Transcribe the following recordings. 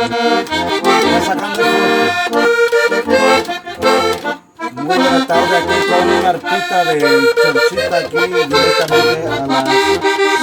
Sacando muy buena tarde aquí con un artista de Chorchita aquí directamente a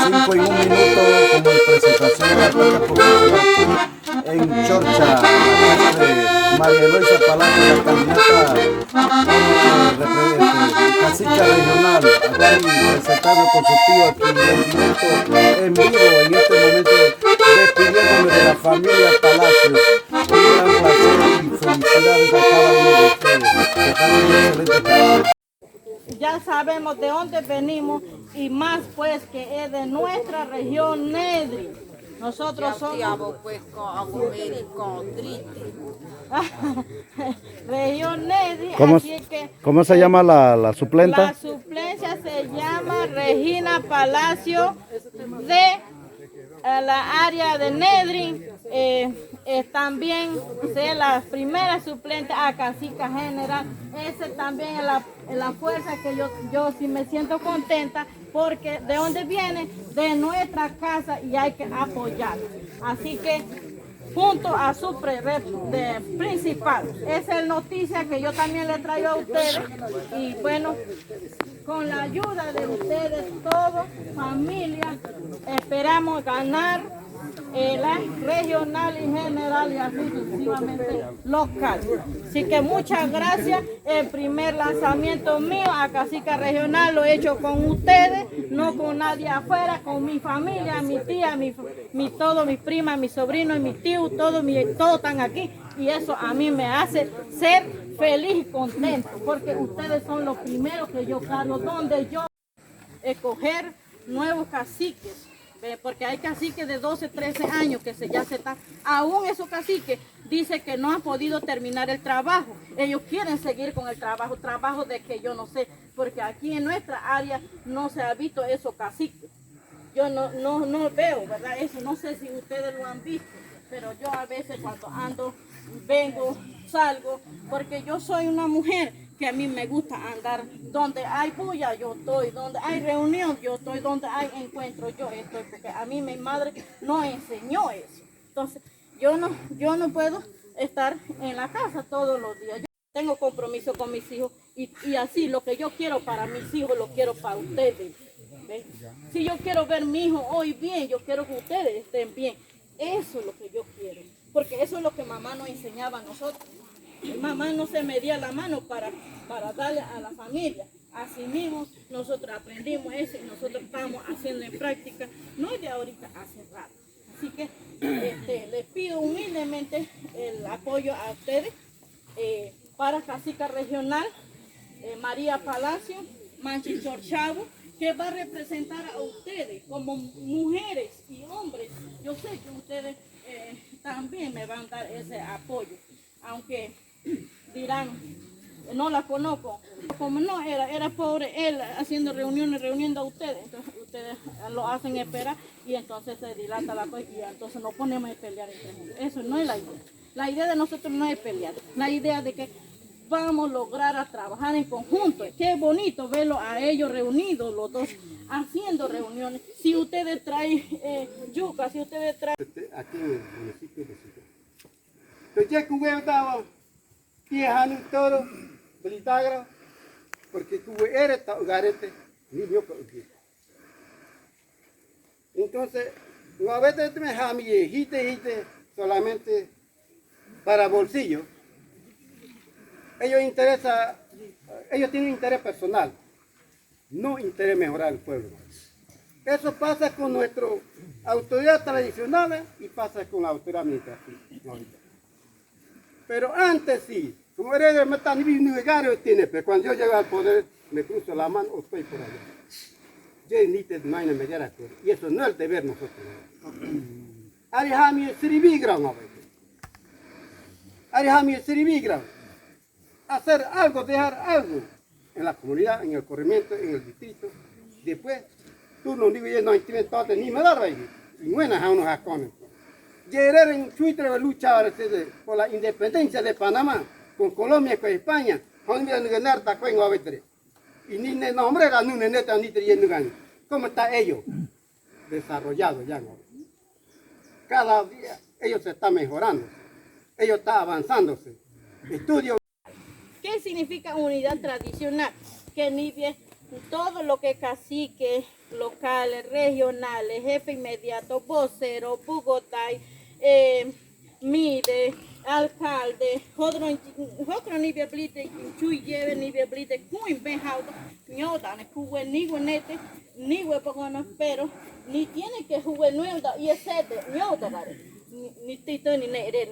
las 5 y 1 minuto como presentación gratuita profesional en Chorcha, la casa de María Eloisa Palacio, la candidata cacica regional, aquí presentando con su tío aquí en directo, en vivo en este momento, despidiéndome de la familia Palacios. Un gran placer y felicidades a cada uno de ustedes. Que pasen un excelente tarde. Ya sabemos de dónde venimos y más pues que es de nuestra región Nedri. Nosotros somos región Nedri, así que ¿Cómo se llama la suplenta? la suplencia se llama Regina Palacio de la área de Nedri. También es la primera suplente a cacica general. Ese también es la fuerza que yo sí me siento contenta porque de dónde viene, de nuestra casa y hay que apoyar. Así que junto a su principal, esa es la noticia que yo también le traigo a ustedes y bueno, con la ayuda de ustedes todos, familia, esperamos ganar la regional y general y así sucesivamente local. Así que muchas gracias. El primer lanzamiento mío a Cacica Regional lo he hecho con ustedes, no con nadie afuera, con mi familia, mi tía, todos mis primas, mis sobrinos y mis tíos, todos están aquí y eso a mí me hace ser feliz y contento porque ustedes son los primeros que yo cargo, donde yo escoger nuevos caciques. Porque hay caciques de 12, 13 años que ya se están, aún esos caciques dicen que no han podido terminar el trabajo. Ellos quieren seguir con el trabajo de que yo no sé, porque aquí en nuestra área no se ha visto esos caciques. Yo no veo, ¿verdad? Eso no sé si ustedes lo han visto, pero yo a veces cuando ando, vengo, salgo, porque yo soy una mujer que a mí me gusta andar donde hay bulla, yo estoy, donde hay reunión, yo estoy, donde hay encuentro, yo estoy, porque a mí mi madre no enseñó eso. Entonces, yo no puedo estar en la casa todos los días. Yo tengo compromiso con mis hijos y así lo que yo quiero para mis hijos lo quiero para ustedes. ¿Ven? Si yo quiero ver a mi hijo hoy bien, yo quiero que ustedes estén bien. Eso es lo que yo quiero, porque eso es lo que mamá nos enseñaba a nosotros. Mamá no se medía la mano para darle a la familia. Así mismo nosotros aprendimos eso y nosotros estamos haciendo en práctica, no es de ahorita, hace rato. Así que les pido humildemente el apoyo a ustedes para Cacica Regional, María Palacio, Manchi Chorchavo, que va a representar a ustedes como mujeres y hombres. Yo sé que ustedes también me van a dar ese apoyo, aunque dirán, no la conozco, como no, era pobre él haciendo reuniones, reuniendo a ustedes, entonces ustedes lo hacen esperar y entonces se dilata la cosa y entonces nos ponemos a pelear entre nosotros. Eso no es la idea. La idea de nosotros no es pelear, la idea de que vamos a lograr a trabajar en conjunto. Qué bonito verlo a ellos reunidos, los dos, haciendo reuniones. Si ustedes traen yuca, si ustedes traen... Aquí en el municipio de Sito. Entonces ya que hubiera estado viajando todo, Belitagra, porque hubiera estado garete, ni yo conozco. Entonces, no a veces me dejan hijite solamente para bolsillo. Ellos tienen interés personal, no interés mejorar el pueblo. Eso pasa con nuestras autoridades tradicionales y pasa con la autoridad administrativa. Pero antes sí, como era me están viviendo tiene, pero cuando yo llego al poder me cruzo la mano o estoy por allá. Yo ni te no hay una mediana y eso no es el deber nosotros. Arihami siribigra no Arihami siribigra. Hacer algo, dejar algo en la comunidad, en el corregimiento, en el distrito. Después, tú no digas, no tienes todo ni me da y buenas a unos jacones. Llegar en Twitter luchar por la independencia de Panamá con Colombia y con España. Y ni nombre era ni neta ni te ¿cómo está ello? Desarrollado ya no. Cada día ellos se están mejorando, ellos están avanzándose. Estudio. ¿Qué significa unidad tradicional? Que nivel todo lo que caciques locales, regionales, jefe inmediato, vocero, Bogotá, mide, alcalde, otro nivel blite, chui lleve nivel blite, kuin ben hauto, ñota, ne kuwe niwe nete, niwe pogono, pero ni tiene que jugar nueva y ese ñota gare. Ni tito ni nere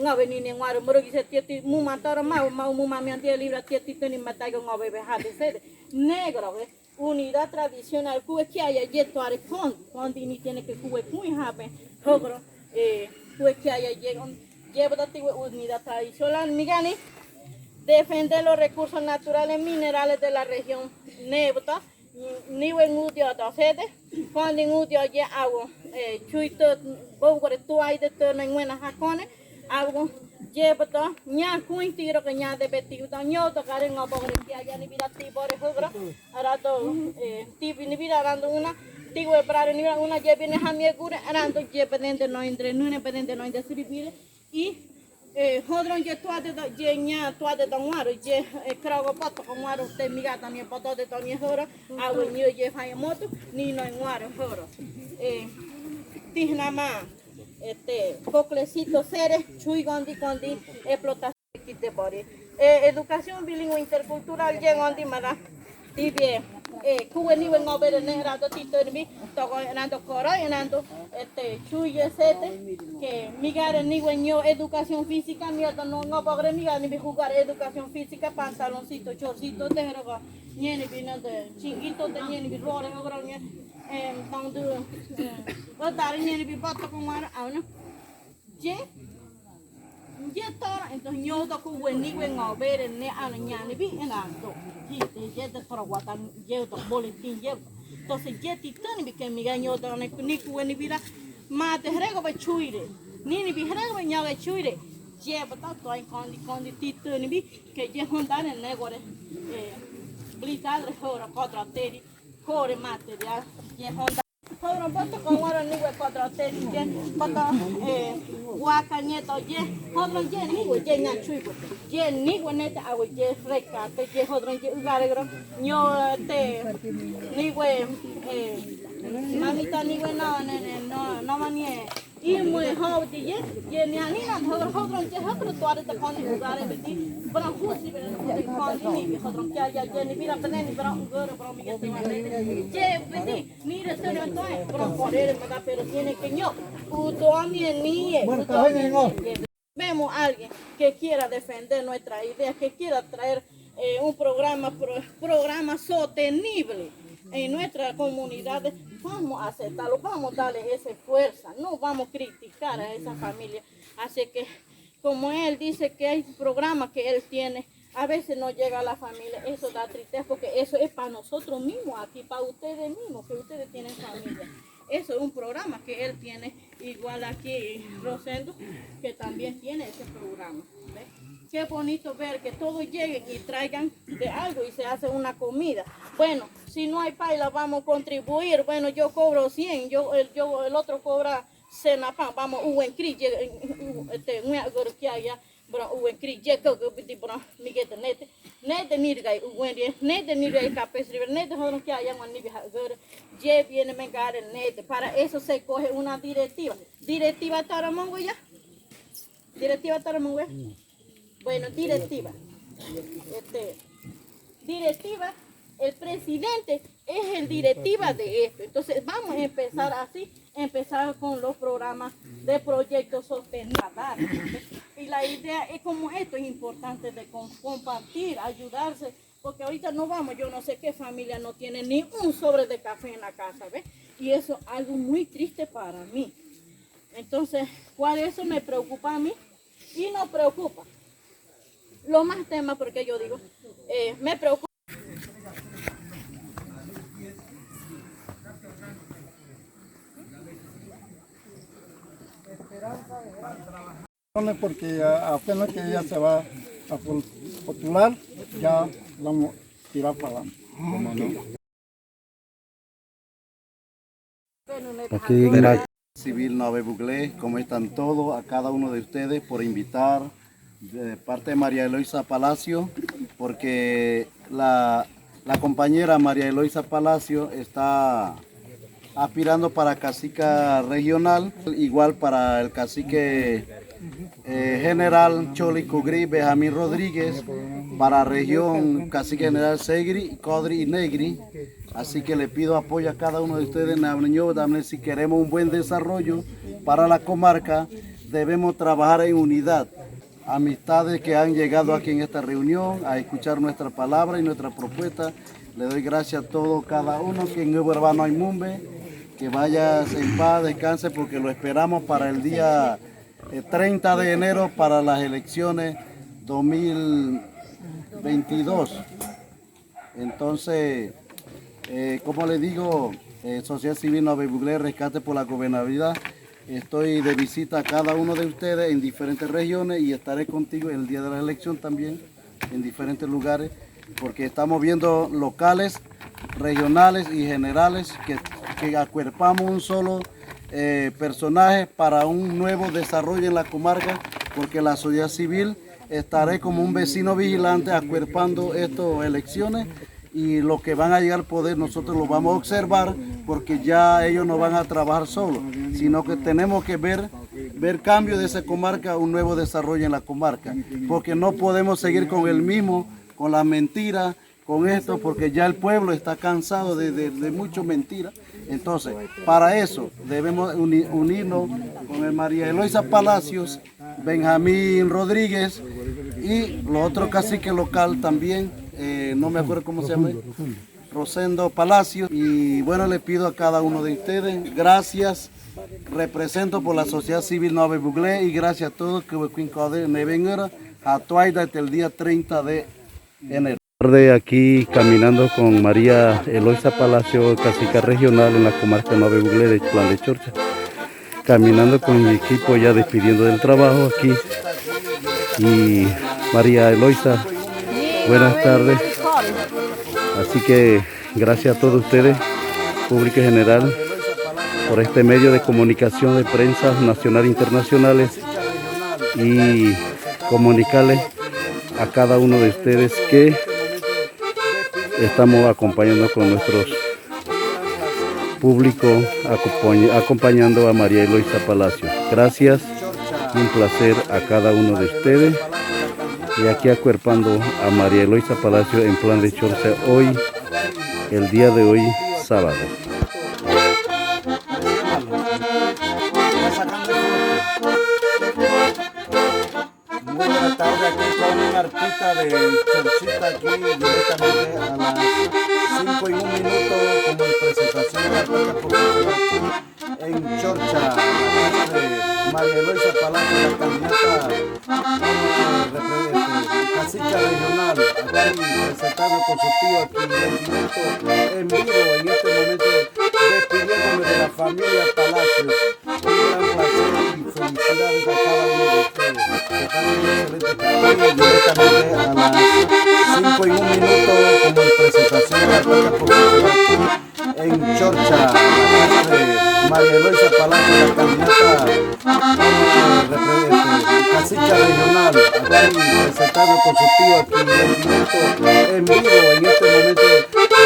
ngabe ni ne ngaro moro ki se tieti mu matara mu mami antia libra tieti ni matai ko ngabe be hade sede negro unidad tradicional kuwe que haya yeto are con ni tiene que kuwe muy habe hogro kuwe que haya lleva unidad tradicional migani defender los recursos naturales minerales de la región Nebota niwe ngudio da sede cuando ngudio ya agua chuito bogore tu ai de turno en buena hakone agua lleva to nya kuin tiro que nya de betiu da nyoto kare ngobore que allá ni vida tibore hogro arato tibi ni vida dando una tigo prare ni una lleve ni hamie gure arando lleve dende no entre no depende no de siribile y hodron je toade da je nya toade da ngaro je krago pato ko ngaro te migata ni pato de toni horo awe ni je fai moto ni no ngaro horo tihna ma coclecito seres chui gondi explotación kite bori educación bilingüe intercultural je gondi mara tibie kuwe ni wen ngobere ne rado tito ni togo nando koro nando chuye sete que migare ni wen yo educación física mi no ngobere migare ni jugar educación física pantaloncito chorcito de rogo nieni bina de chinguito de nieni bi rore ngoro ni donde botar nieni bi boto con mara auno je tora entonces yo to kuwe ni wen ngobere ne ana nyani bi enando je de proguata je to boletín je entonces je titani bi que mi gaño to ne ni kuwe ni bira ma te rego ba chuire ni bi rego ba nyaga chuire je bota to en kondi titani bi que je hondar en negore blitar hora contra teri core material je honda Hora boto con hora ni we contra teri je bota waka nieto je hodron je ni we je nya chui je ni we neta awe je reka te je hodron je ugare gro nyo te ni we mamita ni we no manie y muy hobby je ni ani na hodron je hodron toare te kondi ugare beti bra husi beti kondi ni hodron je ni bira peneni bra ugare bra mi te je beti ni re se no to bra poder pero tiene que yo vemos a alguien que quiera defender nuestra idea, que quiera traer un programa sostenible en nuestra comunidad, vamos a aceptarlo, vamos a darle esa fuerza, no vamos a criticar a esa familia. Así que, como él dice que hay programas que él tiene, a veces no llega a la familia, eso da tristeza porque eso es para nosotros mismos, aquí para ustedes mismos, que ustedes tienen familia. Eso es un programa que él tiene, igual aquí Rosendo, que también tiene ese programa. ¿Ves? Qué bonito ver que todos lleguen y traigan de algo y se hace una comida. Bueno, si no hay paila, vamos a contribuir. Bueno, yo cobro 100, el otro cobra Senapán, vamos, un cri, bro uwen kri je ko biti bro migete nete nirgai uwen nete nirgai capes river nete hono que haya man ni bihagur je viene mengar nete para eso se coge una directiva Taramongo ya directiva Taramongo bueno directiva directiva el presidente es el directiva de esto. Entonces vamos a empezar así, empezar con los programas de proyectos sostenibles. Y la idea es como esto es importante de compartir, ayudarse, porque ahorita no vamos, yo no sé qué familia no tiene ni un sobre de café en la casa, ¿ves? Y eso es algo muy triste para mí. Entonces, ¿cuál eso me preocupa a mí? Y nos preocupa. Lo más tema, porque yo digo, me preocupa. Porque apenas que ella se va a postular, ya vamos a tirar para adelante. Aquí Civil Nove Buglé, ¿cómo están todos? A cada uno de ustedes por invitar de parte de María Eloisa Palacio, porque la compañera María Eloisa Palacio está aspirando para cacica regional, igual para el cacique general Choli Cugri Benjamín Rodríguez, para región cacique general Segri, Codri y Negri. Así que le pido apoyo a cada uno de ustedes. Si queremos un buen desarrollo para la comarca, debemos trabajar en unidad. Amistades que han llegado aquí en esta reunión a escuchar nuestra palabra y nuestra propuesta. Le doy gracias a todos, cada uno, que en Urbano hay Mumbe, que vaya en paz, descanse, porque lo esperamos para el día 30 de enero para las elecciones 2022. Entonces, como les digo, Sociedad Civil Nove Buglé, Rescate por la Gobernabilidad. Estoy de visita a cada uno de ustedes en diferentes regiones y estaré contigo el día de la elección también en diferentes lugares, porque estamos viendo locales, regionales y generales que acuerpamos un solo personaje para un nuevo desarrollo en la comarca, porque la sociedad civil estaré como un vecino vigilante acuerpando estas elecciones, y los que van a llegar al poder nosotros los vamos a observar, porque ya ellos no van a trabajar solos, sino que tenemos que ver cambio de esa comarca, un nuevo desarrollo en la comarca, porque no podemos seguir con el mismo, con las mentiras, con esto, porque ya el pueblo está cansado de muchas mentiras. Entonces, para eso debemos unirnos con el María Eloisa Palacios, Benjamín Rodríguez y los otros caciques local también, no me acuerdo cómo se llama, Rosendo Palacios. Y bueno, le pido a cada uno de ustedes, gracias, represento por la Sociedad Civil Nove Buglé, y gracias a todos que me vengan a Tuaida hasta el día 30 de enero. Aquí caminando con María Eloisa Palacio, cacica regional en la comarca Nove Buglé de Plan de Chorcha, caminando con mi equipo ya despidiendo del trabajo aquí. Y María Eloisa, buenas tardes. Así que gracias a todos ustedes, público general, por este medio de comunicación de prensa nacional e internacionales, y comunicarles a cada uno de ustedes que estamos acompañando con nuestros público, acompañando a María Eloisa Palacio. Gracias, un placer a cada uno de ustedes. Y aquí acuerpando a María Eloisa Palacio en Plan de Chorcha hoy, el día de hoy, sábado. Muy buena tarde, aquí con un artista de Chorchita, aquí directamente a las 5:01 como presentación de la artista profesional en Chorcha, de María Eloisa Palacio, la candidata cacica regional, aquí presentando con su tío aquí en vivo en este momento, despidiéndome de la familia Palacios. Un gran placer y felicidades a cada uno de ustedes. Directamente a las 5:01 como presentación de la artista profesional en Chorcha, de María Eloisa Palacio, la candidata cacica regional, aquí presentando con su tío aquí en vivo en este momento,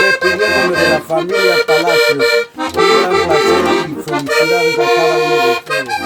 despidiéndome de la familia Palacios. Un gran placer y felicidades a cada uno de ustedes.